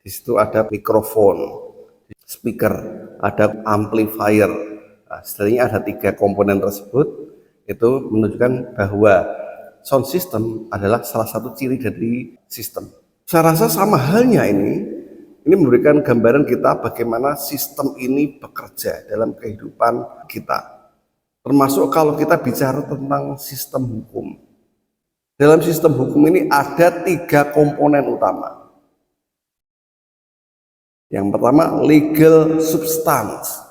Di situ ada mikrofon, speaker, ada amplifier. Nah, setidaknya ada 3 komponen tersebut. Itu menunjukkan bahwa sound system adalah salah satu ciri dari sistem. Saya rasa sama halnya ini memberikan gambaran kita bagaimana sistem ini bekerja dalam kehidupan kita. Termasuk kalau kita bicara tentang sistem hukum. Dalam sistem hukum ini ada 3 komponen utama. Yang pertama, legal substance.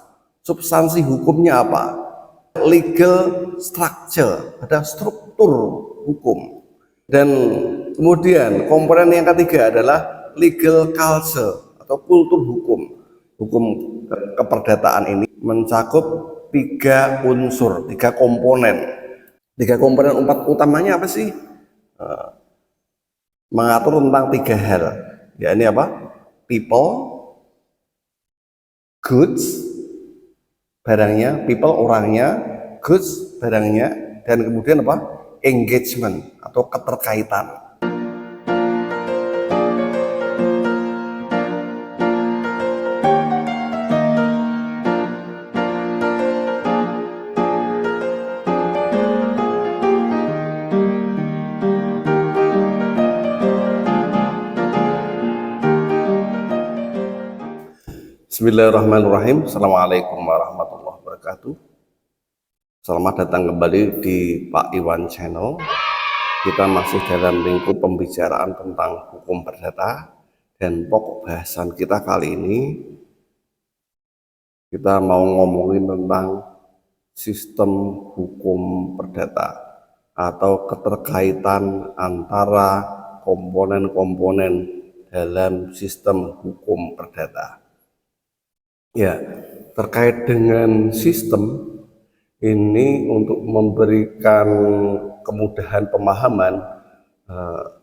Substansi hukumnya apa? Legal structure, ada struktur hukum. Dan kemudian komponen yang ketiga adalah legal culture atau kultur hukum. Hukum keperdataan ini mencakup 3 unsur, 3 komponen. 3 komponen utamanya apa sih? Mengatur tentang 3 hal. Ya, ini apa? People, goods, barangnya, people orangnya, goods barangnya, dan kemudian apa? Engagement atau keterkaitan. Bismillahirrahmanirrahim. Assalamualaikum warahmatullahi wabarakatuh. Selamat datang kembali di Pak Iwan Channel. Kita masih dalam lingkup pembicaraan tentang hukum perdata, dan pokok bahasan kita kali ini kita mau ngomongin tentang sistem hukum perdata atau keterkaitan antara komponen-komponen dalam sistem hukum perdata. Ya, terkait dengan sistem ini, untuk memberikan kemudahan pemahaman,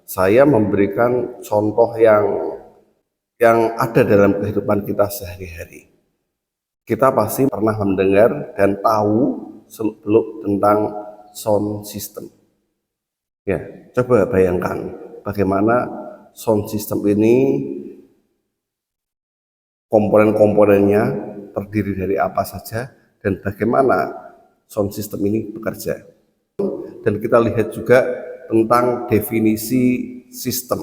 saya memberikan contoh yang ada dalam kehidupan kita sehari-hari. Kita pasti pernah mendengar dan tahu seluk-beluk tentang sound system. Ya, coba bayangkan bagaimana sound system ini, komponen-komponennya terdiri dari apa saja, dan bagaimana sound system ini bekerja. Dan kita lihat juga tentang definisi sistem.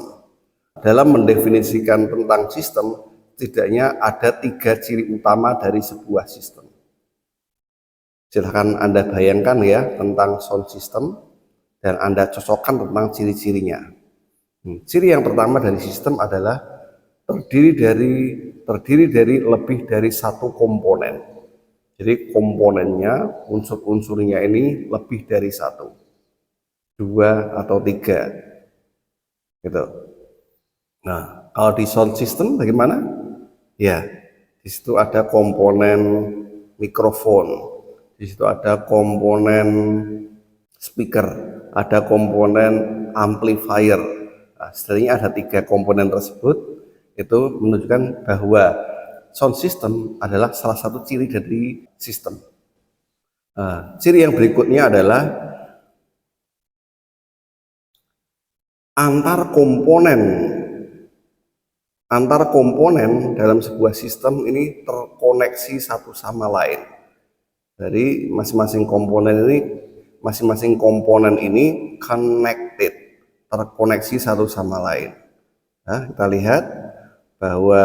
Dalam mendefinisikan tentang sistem, setidaknya ada 3 ciri utama dari sebuah sistem. Silahkan Anda bayangkan ya tentang sound system, dan Anda cocokkan tentang ciri-cirinya. Ciri yang pertama dari sistem adalah terdiri dari lebih dari 1 komponen. Jadi komponennya, unsur-unsurnya ini lebih dari 1, 2 atau 3, gitu. Nah, kalau di sound system bagaimana? Ya, di situ ada komponen mikrofon, di situ ada komponen speaker, ada komponen amplifier. Nah, setidaknya ada 3 komponen tersebut. Itu menunjukkan bahwa sound system adalah salah satu ciri dari sistem. Ciri yang berikutnya adalah antar komponen dalam sebuah sistem ini terkoneksi satu sama lain. Dari masing-masing komponen ini connected, terkoneksi satu sama lain. Nah, kita lihat bahwa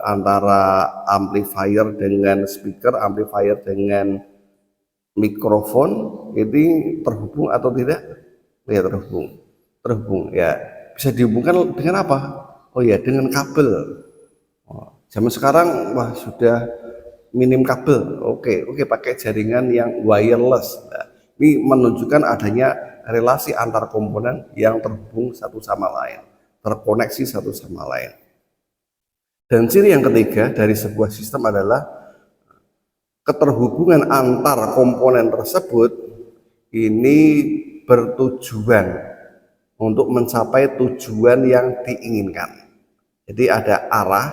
antara amplifier dengan speaker, amplifier dengan mikrofon ini terhubung atau tidak? Ya, terhubung ya. Bisa dihubungkan dengan apa? Oh ya, dengan kabel. Zaman sekarang wah sudah minim kabel. Oke, pakai jaringan yang wireless. Nah, ini menunjukkan adanya relasi antar komponen yang terhubung satu sama lain, terkoneksi satu sama lain. Dan ciri yang ketiga dari sebuah sistem adalah keterhubungan antar komponen tersebut ini bertujuan untuk mencapai tujuan yang diinginkan. Jadi ada arah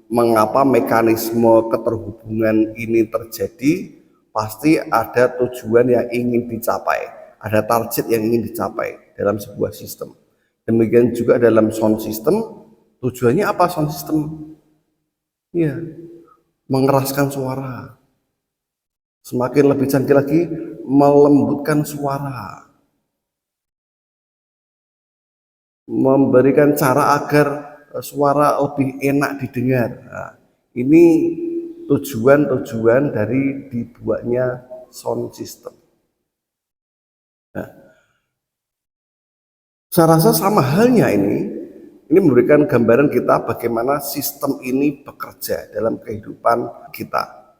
mengapa mekanisme keterhubungan ini terjadi, pasti ada tujuan yang ingin dicapai, ada target yang ingin dicapai dalam sebuah sistem. Demikian juga dalam sound system, Tujuannya apa sound system? Ya, mengeraskan suara. Semakin lebih canggih lagi, melembutkan suara. Memberikan cara agar suara lebih enak didengar. Nah, ini tujuan-tujuan dari dibuatnya sound system. Nah, saya rasa sama halnya ini memberikan gambaran kita bagaimana sistem ini bekerja dalam kehidupan kita.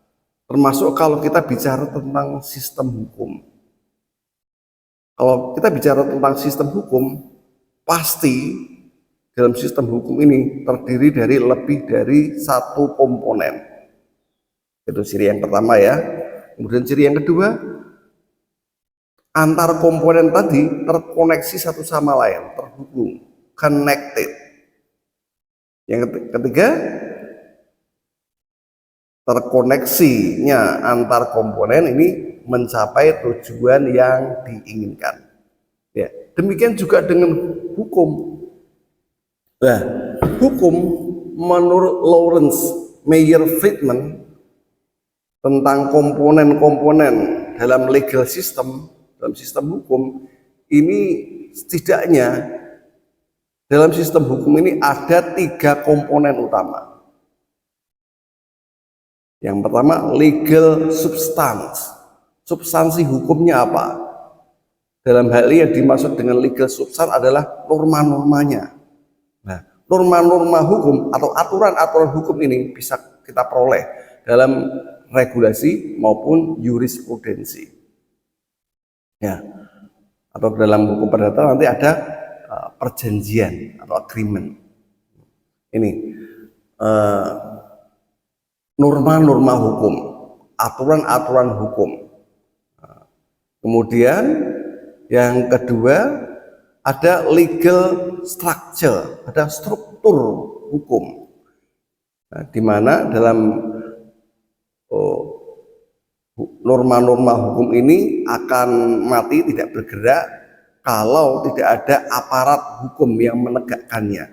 Termasuk kalau kita bicara tentang sistem hukum. Kalau kita bicara tentang sistem hukum, pasti dalam sistem hukum ini terdiri dari lebih dari satu komponen. Itu ciri yang pertama ya. Kemudian ciri yang kedua, antar komponen tadi terkoneksi satu sama lain, terhubung, connected. Yang ketiga, terkoneksinya antar komponen ini mencapai tujuan yang diinginkan. Ya, demikian juga dengan hukum. Nah, hukum menurut Lawrence Meyer Friedman tentang komponen-komponen dalam legal system, dalam sistem hukum ini setidaknya dalam sistem hukum ini ada 3 komponen utama. Yang pertama, legal substance. Substansi hukumnya apa? Dalam hal ini yang dimaksud dengan legal substance adalah norma-normanya. Nah, norma-norma hukum atau aturan-aturan hukum ini bisa kita peroleh dalam regulasi maupun jurisprudensi. Ya, atau dalam hukum perdata nanti ada perjanjian atau agreement. Ini norma-norma hukum, aturan-aturan hukum. Kemudian yang kedua ada legal structure, ada struktur hukum. Nah, di mana dalam norma-norma hukum ini akan mati, tidak bergerak kalau tidak ada aparat hukum yang menegakkannya.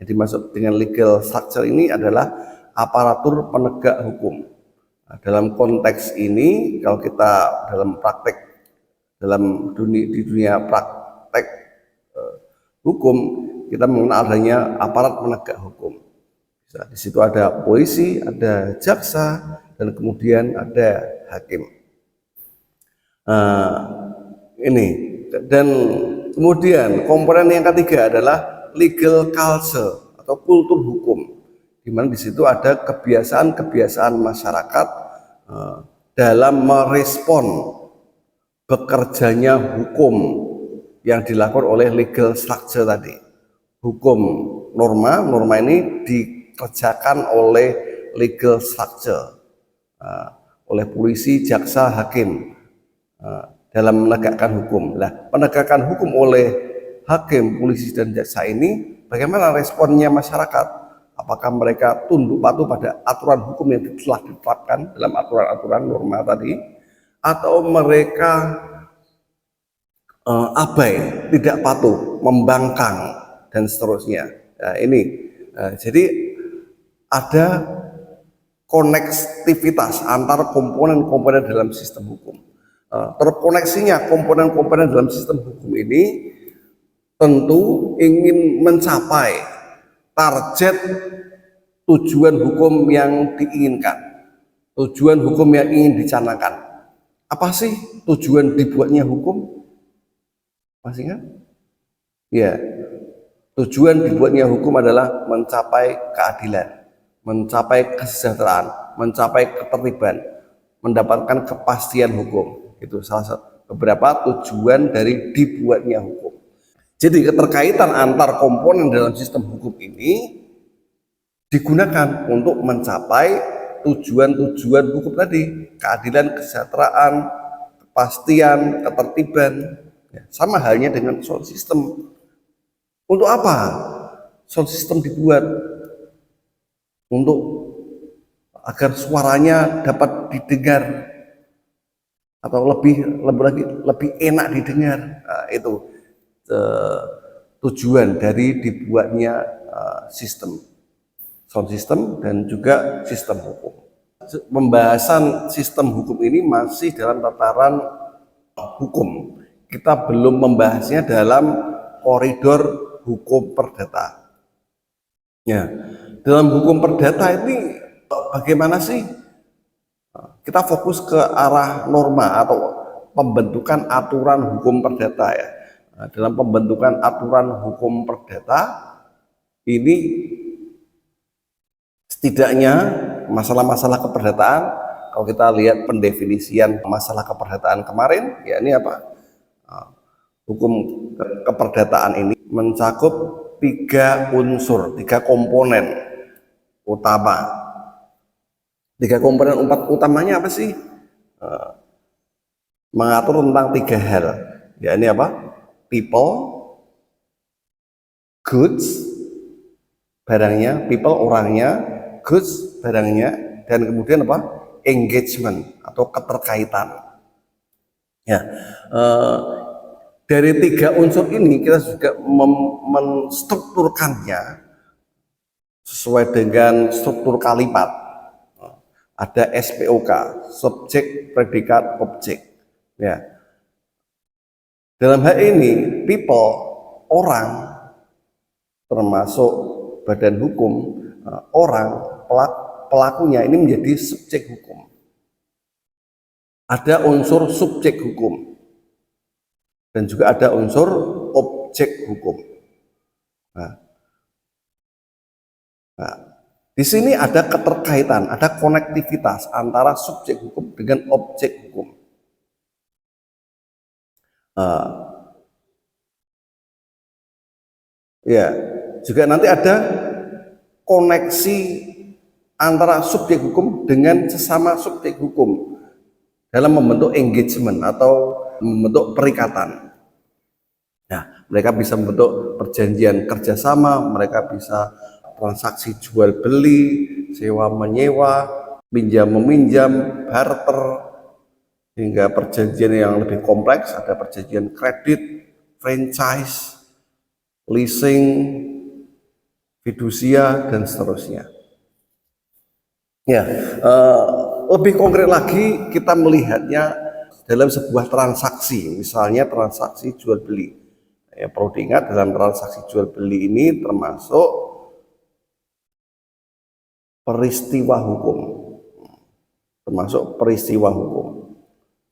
Yang dimaksud dengan legal structure ini adalah aparatur penegak hukum. Nah, dalam konteks ini, kalau kita dalam praktek di dunia praktek hukum, kita mengenal adanya aparat penegak hukum. Di situ ada polisi, ada jaksa, dan kemudian ada hakim. Ini dan kemudian komponen yang ketiga adalah legal culture atau kultur hukum, di mana di situ ada kebiasaan-kebiasaan masyarakat dalam merespon bekerjanya hukum yang dilakukan oleh legal structure tadi. Hukum norma ini dikerjakan oleh legal structure, oleh polisi, jaksa, hakim dalam menegakkan hukum. Nah, penegakan hukum oleh hakim, polisi, dan jaksa ini bagaimana responnya masyarakat? Apakah mereka tunduk patuh pada aturan hukum yang telah ditetapkan dalam aturan-aturan norma tadi, atau mereka abai, tidak patuh, membangkang, dan seterusnya. Nah, jadi ada konektivitas antar komponen-komponen dalam sistem hukum. Terkoneksinya komponen-komponen dalam sistem hukum ini tentu ingin mencapai target tujuan hukum yang diinginkan, tujuan hukum yang ingin dicanangkan. Apa sih tujuan dibuatnya hukum? Masih ingat? Ya, tujuan dibuatnya hukum adalah mencapai keadilan, mencapai kesejahteraan, mencapai ketertiban, mendapatkan kepastian hukum. Itu salah satu beberapa tujuan dari dibuatnya hukum. Jadi keterkaitan antar komponen dalam sistem hukum ini digunakan untuk mencapai tujuan-tujuan hukum tadi, keadilan, kesejahteraan, kepastian, ketertiban. Sama halnya dengan sound system. Untuk apa sound system dibuat? Untuk agar suaranya dapat didengar atau lebih enak didengar. Nah, itu tujuan dari dibuatnya sistem, sound system dan juga sistem hukum. Pembahasan sistem hukum ini masih dalam tataran hukum. Kita belum membahasnya dalam koridor hukum perdata. Ya, dalam hukum perdata ini bagaimana sih? Kita fokus ke arah norma atau pembentukan aturan hukum perdata ya. Nah, dalam pembentukan aturan hukum perdata ini setidaknya masalah-masalah keperdataan, kalau kita lihat pendefinisian masalah keperdataan kemarin, ya ini apa? Hukum keperdataan ini mencakup 3 unsur, 3 komponen utama. 3 komponen utamanya apa sih? Mengatur tentang 3 hal. Ya ini apa? People, goods, barangnya, people orangnya, goods barangnya, dan kemudian apa? Engagement atau keterkaitan. Ya, dari 3 unsur ini kita juga menstrukturkannya sesuai dengan struktur kalimat. Ada SPOK, subjek, predikat, objek. Ya. Dalam hal ini, people, orang, termasuk badan hukum, orang, pelakunya ini menjadi subjek hukum. Ada unsur subjek hukum dan juga ada unsur objek hukum. Nah, di sini ada keterkaitan, ada konektivitas antara subjek hukum dengan objek hukum. Ya, juga nanti ada koneksi antara subjek hukum dengan sesama subjek hukum dalam membentuk engagement atau membentuk perikatan. Nah, mereka bisa membentuk perjanjian kerjasama, mereka bisa transaksi jual beli, sewa menyewa, pinjam meminjam, barter, hingga perjanjian yang lebih kompleks, ada perjanjian kredit, franchise, leasing, fidusia, dan seterusnya. Ya, lebih konkret lagi kita melihatnya dalam sebuah transaksi, misalnya transaksi jual beli. Ya, perlu diingat dalam transaksi jual beli ini termasuk peristiwa hukum,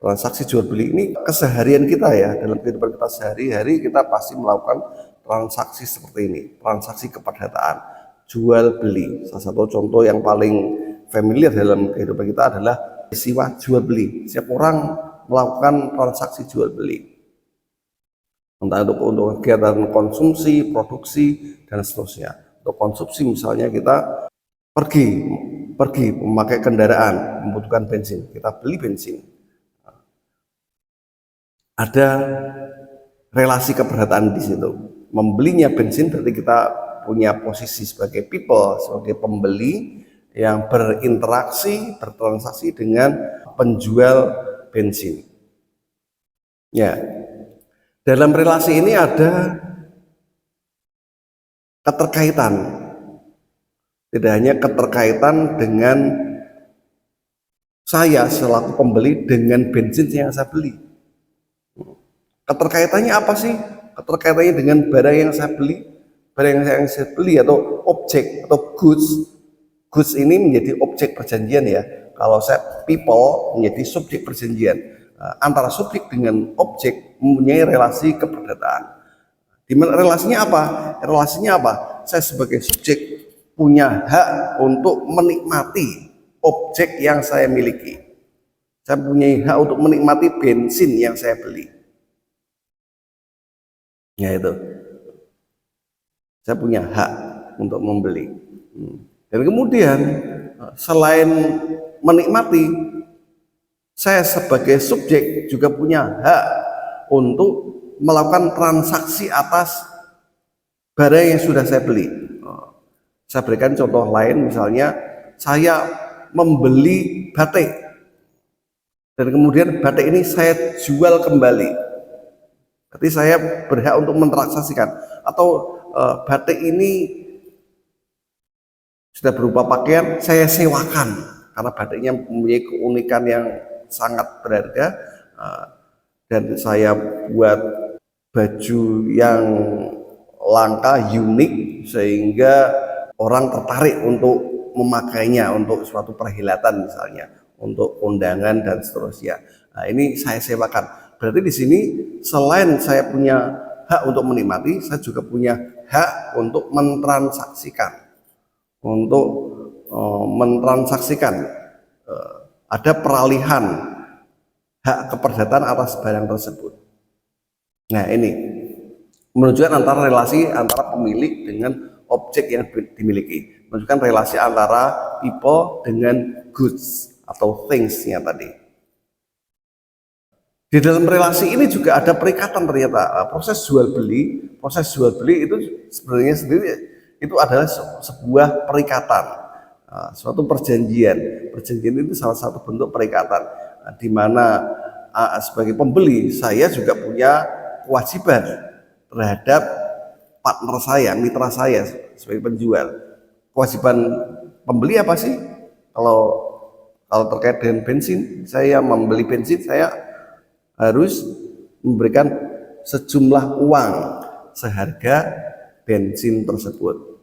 Transaksi jual beli ini keseharian kita ya, dalam kehidupan kita sehari-hari kita pasti melakukan transaksi seperti ini, transaksi keperdataan, jual beli. Salah satu contoh yang paling familiar dalam kehidupan kita adalah peristiwa jual beli. Setiap orang melakukan transaksi jual beli, entah untuk kegiatan konsumsi, produksi, dan seterusnya. Untuk konsumsi misalnya kita pergi memakai kendaraan, membutuhkan bensin, kita beli bensin. Ada relasi keperdataan di situ. Membelinya bensin berarti kita punya posisi sebagai people, sebagai pembeli yang berinteraksi, bertransaksi dengan penjual bensin. Ya, dalam relasi ini ada keterkaitan. Tidak hanya keterkaitan dengan saya selaku pembeli dengan bensin yang saya beli. Keterkaitannya apa sih? Keterkaitannya dengan barang yang saya beli, atau objek atau goods. Goods ini menjadi objek perjanjian ya. Kalau saya people menjadi subjek perjanjian. Antara subjek dengan objek mempunyai relasi keperdataan. Di mana relasinya apa? Relasinya apa? Saya sebagai subjek punya hak untuk menikmati objek yang saya miliki. Saya punya hak untuk menikmati bensin yang saya beli. Ya itu. Saya punya hak untuk membeli. Dan kemudian selain menikmati, saya sebagai subjek juga punya hak untuk melakukan transaksi atas barang yang sudah saya beli. Saya berikan contoh lain, misalnya saya membeli batik dan kemudian batik ini saya jual kembali. Berarti saya berhak untuk mentransaksikan, atau batik ini sudah berupa pakaian, saya sewakan karena batiknya mempunyai keunikan yang sangat berharga, dan saya buat baju yang langka, unik, sehingga orang tertarik untuk memakainya untuk suatu perhelatan misalnya, untuk undangan dan seterusnya. Nah, ini saya sewakan. Berarti di sini selain saya punya hak untuk menikmati, saya juga punya hak untuk mentransaksikan. Untuk mentransaksikan, ada peralihan hak keperdataan atas barang tersebut. Nah, ini menunjukkan antara relasi antara pemilik dengan objek yang dimiliki, menunjukkan relasi antara people dengan goods atau things-nya tadi. Di dalam relasi ini juga ada perikatan ternyata. Proses jual beli itu sebenarnya sendiri itu adalah sebuah perikatan, suatu perjanjian. Perjanjian itu salah satu bentuk perikatan, di mana sebagai pembeli saya juga punya kewajiban terhadap partner saya, mitra saya sebagai penjual. Kewajiban pembeli apa sih? Kalau terkait dengan bensin, saya membeli bensin, saya harus memberikan sejumlah uang seharga bensin tersebut.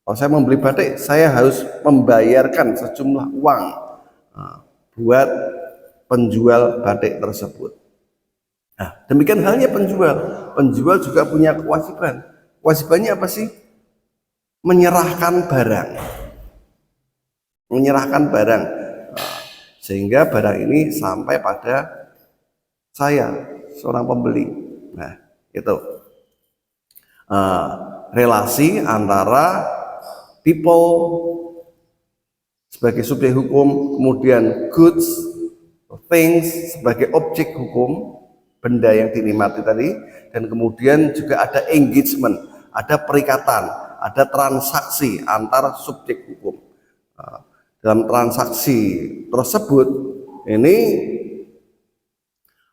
Kalau saya membeli batik, saya harus membayarkan sejumlah uang buat penjual batik tersebut. Nah, demikian halnya penjual. Penjual juga punya kewajiban. Kewajibannya apa sih? Menyerahkan barang. Menyerahkan barang. Sehingga barang ini sampai pada saya, seorang pembeli. Nah, itu relasi antara people sebagai subjek hukum, kemudian goods, things sebagai objek hukum, benda yang dinikmati tadi, dan kemudian juga ada engagement, ada perikatan, ada transaksi antar subjek hukum. Dalam transaksi tersebut ini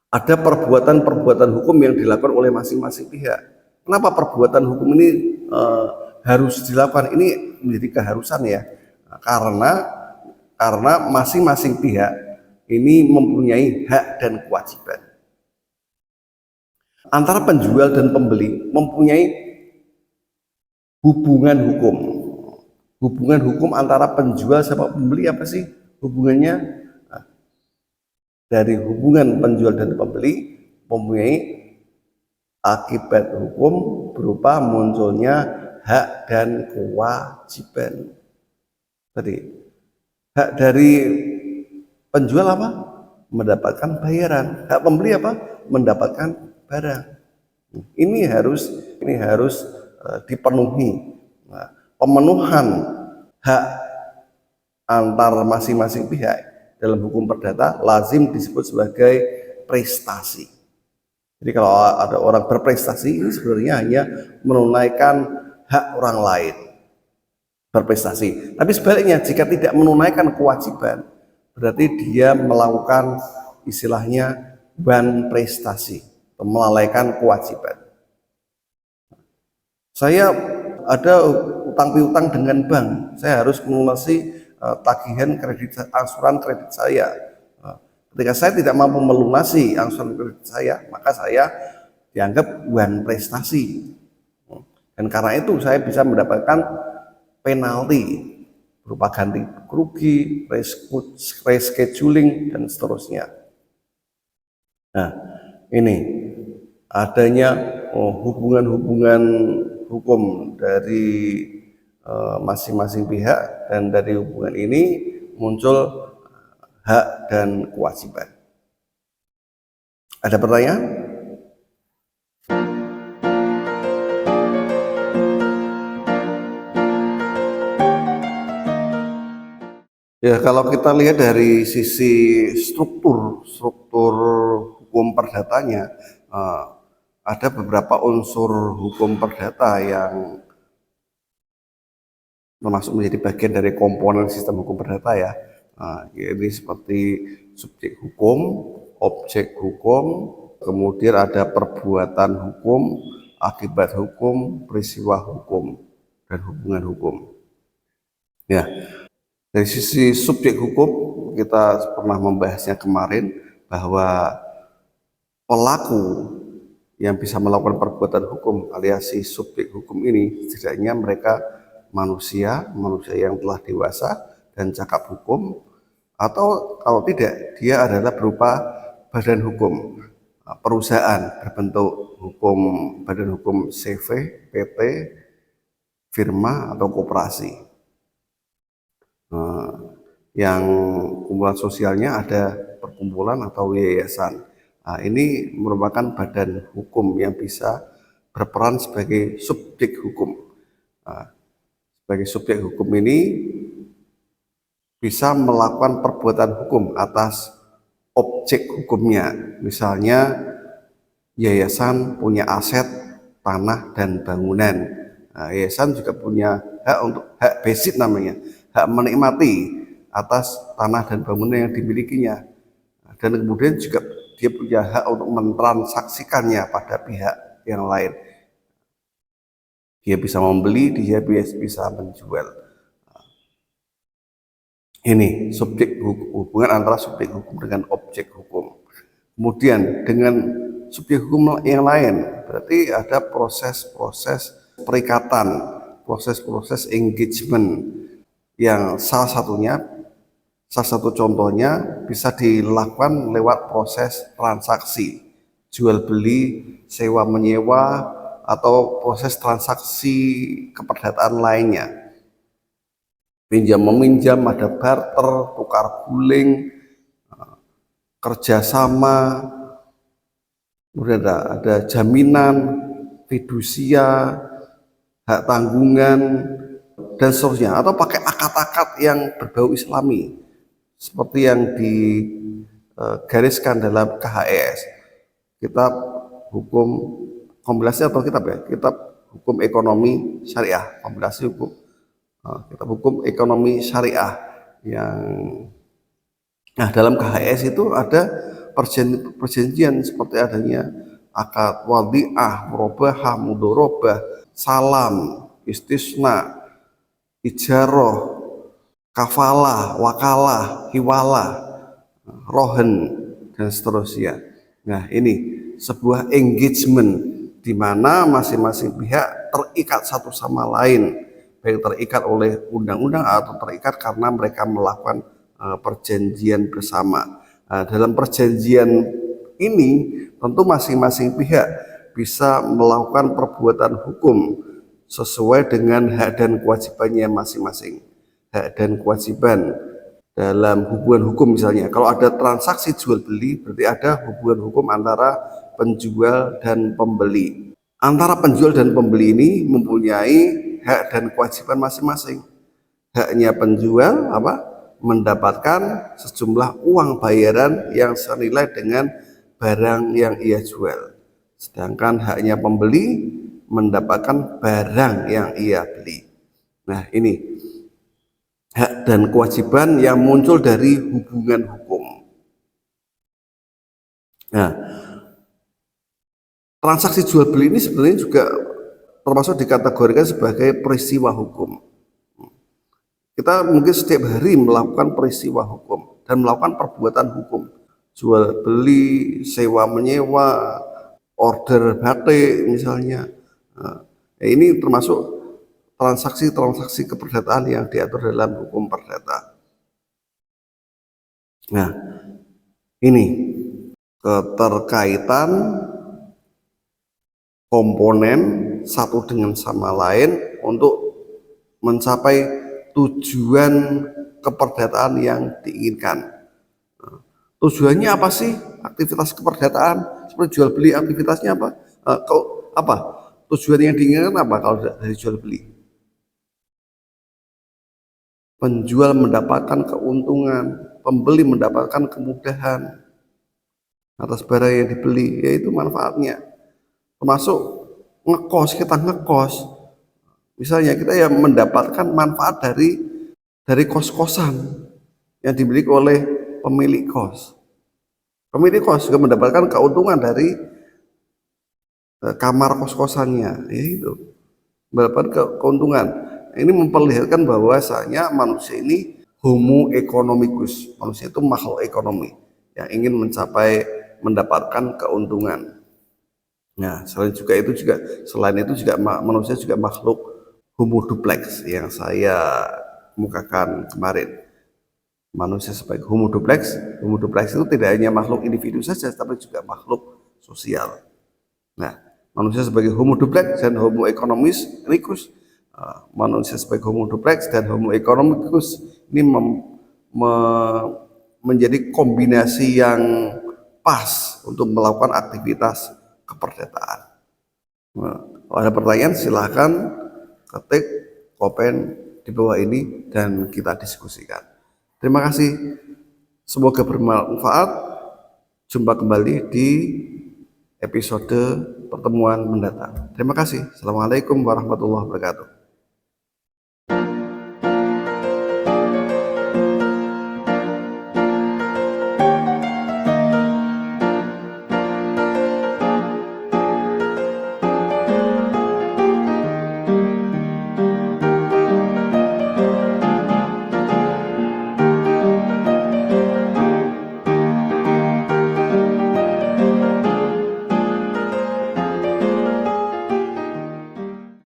ada perbuatan-perbuatan hukum yang dilakukan oleh masing-masing pihak. Kenapa perbuatan hukum ini harus dilakukan? Ini menjadi keharusan ya, karena masing-masing pihak ini mempunyai hak dan kewajiban. Antara penjual dan pembeli mempunyai hubungan hukum. Hubungan hukum antara penjual sama pembeli apa sih hubungannya? Dari hubungan penjual dan pembeli mempunyai akibat hukum berupa munculnya hak dan kewajiban. Tadi hak dari penjual apa? Mendapatkan bayaran. Hak pembeli apa? Mendapatkan barang. Ini harus dipenuhi. Nah, pemenuhan hak antar masing-masing pihak dalam hukum perdata lazim disebut sebagai prestasi. Jadi kalau ada orang berprestasi, ini sebenarnya hanya menunaikan hak orang lain, berprestasi. Tapi sebaliknya, jika tidak menunaikan kewajiban, berarti dia melakukan istilahnya wanprestasi, atau melalaikan kewajiban. Saya ada utang piutang dengan bank, saya harus melunasi tagihan kredit, angsuran kredit saya. Ketika saya tidak mampu melunasi angsuran kredit saya, maka saya dianggap wanprestasi. Dan karena itu saya bisa mendapatkan penalti berupa ganti rugi, rescheduling dan seterusnya. Nah, ini adanya hubungan-hubungan hukum dari masing-masing pihak, dan dari hubungan ini muncul hak dan kewajiban. Ada pertanyaan? Ya, kalau kita lihat dari sisi struktur hukum perdatanya, ada beberapa unsur hukum perdata yang termasuk menjadi bagian dari komponen sistem hukum perdata ya. Ini seperti subjek hukum, objek hukum, kemudian ada perbuatan hukum, akibat hukum, peristiwa hukum, dan hubungan hukum. Ya, dari sisi subjek hukum kita pernah membahasnya kemarin bahwa pelaku yang bisa melakukan perbuatan hukum alias si subjek hukum ini setidaknya mereka manusia yang telah dewasa dan cakap hukum, atau kalau tidak dia adalah berupa badan hukum, perusahaan berbentuk hukum, badan hukum CV, PT, firma atau koperasi. Yang kumpulan sosialnya ada perkumpulan atau yayasan. Nah, ini merupakan badan hukum yang bisa berperan sebagai subjek hukum. Nah, sebagai subjek hukum ini bisa melakukan perbuatan hukum atas objek hukumnya. Misalnya yayasan punya aset tanah dan bangunan. Nah, yayasan juga punya hak untuk hak basic namanya, hak menikmati atas tanah dan bangunan yang dimilikinya. Dan kemudian juga dia punya hak untuk mentransaksikannya pada pihak yang lain. Dia bisa membeli, dia bisa menjual. Ini subjek hubungan antara subjek hukum dengan objek hukum. Kemudian dengan subjek hukum yang lain berarti ada proses-proses perikatan, proses-proses engagement yang salah satu contohnya bisa dilakukan lewat proses transaksi, jual beli, sewa menyewa, atau proses transaksi keperdataan lainnya. Pinjam meminjam, ada barter, tukar guling, kerjasama, kemudian ada jaminan, fidusia, hak tanggungan, dan seterusnya, atau pakai akad-akad yang berbau islami seperti yang digariskan dalam KHS, kitab hukum kompilasi atau kitab hukum ekonomi syariah, kompilasi hukum kitab hukum ekonomi syariah yang dalam KHS itu ada perjanjian seperti adanya akad wadi'ah, murabahah, mudorobah, salam, istisna, ijaroh, kafalah, wakalah, hiwalah, rohen, dan seterusnya. Nah, ini sebuah engagement di mana masing-masing pihak terikat satu sama lain, baik terikat oleh undang-undang atau terikat karena mereka melakukan perjanjian bersama. Dalam perjanjian ini tentu masing-masing pihak bisa melakukan perbuatan hukum sesuai dengan hak dan kewajibannya masing-masing. Hak dan kewajiban dalam hubungan hukum, misalnya kalau ada transaksi jual beli berarti ada hubungan hukum antara penjual dan pembeli. Antara penjual dan pembeli ini mempunyai hak dan kewajiban masing-masing. Haknya penjual mendapatkan sejumlah uang bayaran yang senilai dengan barang yang ia jual, sedangkan haknya pembeli mendapatkan barang yang ia beli. Nah, ini hak dan kewajiban yang muncul dari hubungan hukum. Nah, transaksi jual beli ini sebenarnya juga termasuk dikategorikan sebagai peristiwa hukum. Kita mungkin setiap hari melakukan peristiwa hukum dan melakukan perbuatan hukum, jual beli, sewa menyewa, order batik misalnya. Nah, ini termasuk transaksi-transaksi keperdataan yang diatur dalam hukum perdata. Nah, ini keterkaitan komponen satu dengan sama lain untuk mencapai tujuan keperdataan yang diinginkan. Tujuannya apa sih? Aktivitas keperdataan seperti jual beli, aktivitasnya apa? Tujuan yang diinginkan apa kalau dari jual beli? Penjual mendapatkan keuntungan, pembeli mendapatkan kemudahan atas barang yang dibeli, yaitu manfaatnya. Termasuk kita ngekos. Misalnya kita yang mendapatkan manfaat dari kos-kosan yang dimiliki oleh pemilik kos. Pemilik kos juga mendapatkan keuntungan dari kamar kos-kosannya, yaitu mendapatkan keuntungan. ini memperlihatkan bahwasanya manusia ini homo economicus, manusia itu makhluk ekonomi yang ingin mendapatkan keuntungan. Nah, selain itu juga manusia juga makhluk homo duplex yang saya kemukakan kemarin. Manusia sebagai homo duplex itu tidak hanya makhluk individu saja, tapi juga makhluk sosial. Nah, manusia sebagai homo duplex dan homo economicus, manusia sebagai homo duplex dan homo economicus ini menjadi kombinasi yang pas untuk melakukan aktivitas keperdataan. Nah, kalau ada pertanyaan silahkan ketik komen di bawah ini dan kita diskusikan. Terima kasih, semoga bermanfaat. Jumpa kembali di episode pertemuan mendatang. Terima kasih. Assalamualaikum warahmatullahi wabarakatuh.